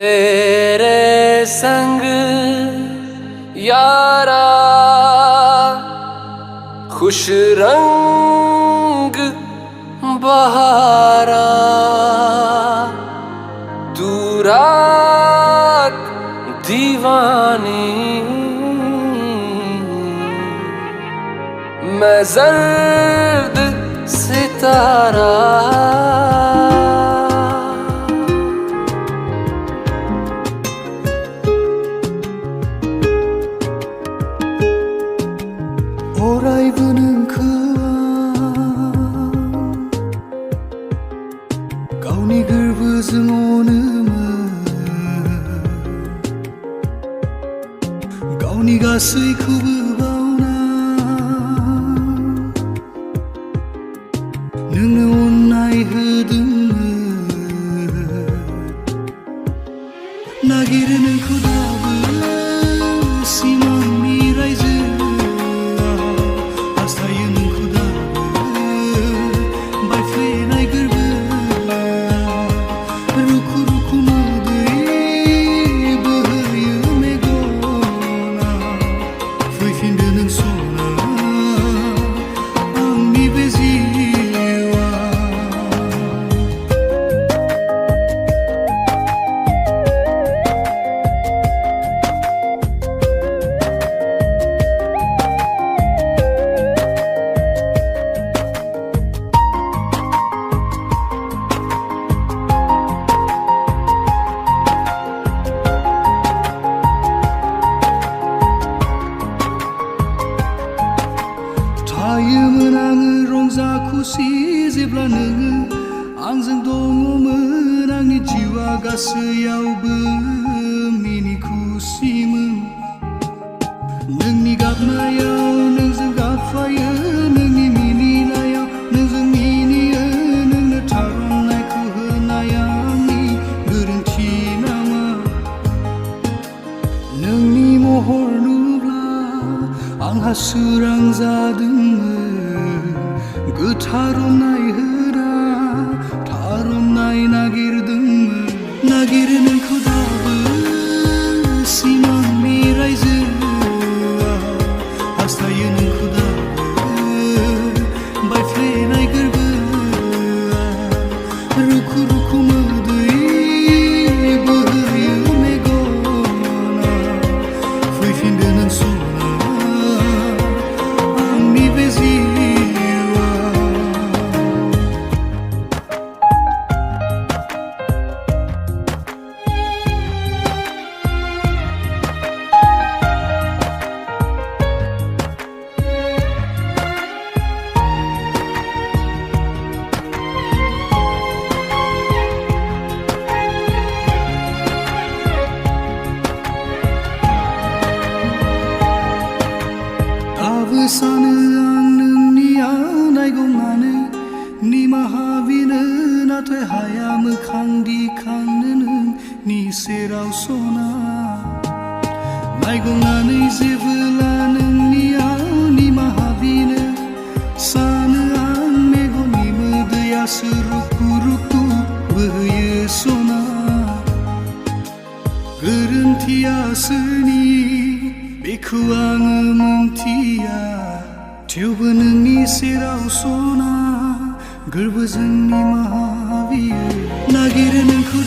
तेरे संग यारा खुश रंग बहारा, तू रात दीवानी, मैं जर्द सितारा। अरायबो नोंखौ गावनि गोरबोजों अनोमोन, गावनि गासैखौबो बावना नोंनो अननाय होदोंमोन। नागिरो नोंखौ दाबो सिमांनि रायजो, थायोमोन आङो रंजा खुसि जेब्ला नोङो आंजों दङमोन। आंनि जिउआ गासैयावबो मिनि खुसिमोन। नोंनि गाबनायाव नोंजों गाबफायो, नोंनि मिनिनायाव नोंजों मिनियो। नोंनो थारनायखौ होनाया आंनि गोरोन्थि नामा? नोंनि महर नुब्ला आंहा सोरां जादोंमोन। गोथार अननाय होना थार अननाय नागिरदोंमोन। नागिरो नोंखौ दाबो सिमांनि रायजोआव, हास्थायो नोंखौ दाबो बायफ्लेनाय गोरबोआ। रुखु रुखु मोदै बोहैयो मेगना, फैफिनदो नों सना आंनि बे जिउआ। दाबो सानो आं नोंनि नायगंनानै निमाहा बिनो, नाथाय हाया मोखां दिखांनो नोंनि सेराव सना। नायगंनानै जेबोला नोंनियाव निमाहा बिनो सानो आं, मेगननि मोदैयासो रुखु रुखु बोहैयो सना। गोरोन्थिया सोरनि बेखौ आङो मोनथिया, थेवबो नोंनि सेराव सना गोरबोजों निमाहा बियो। नागिरो नोंखौ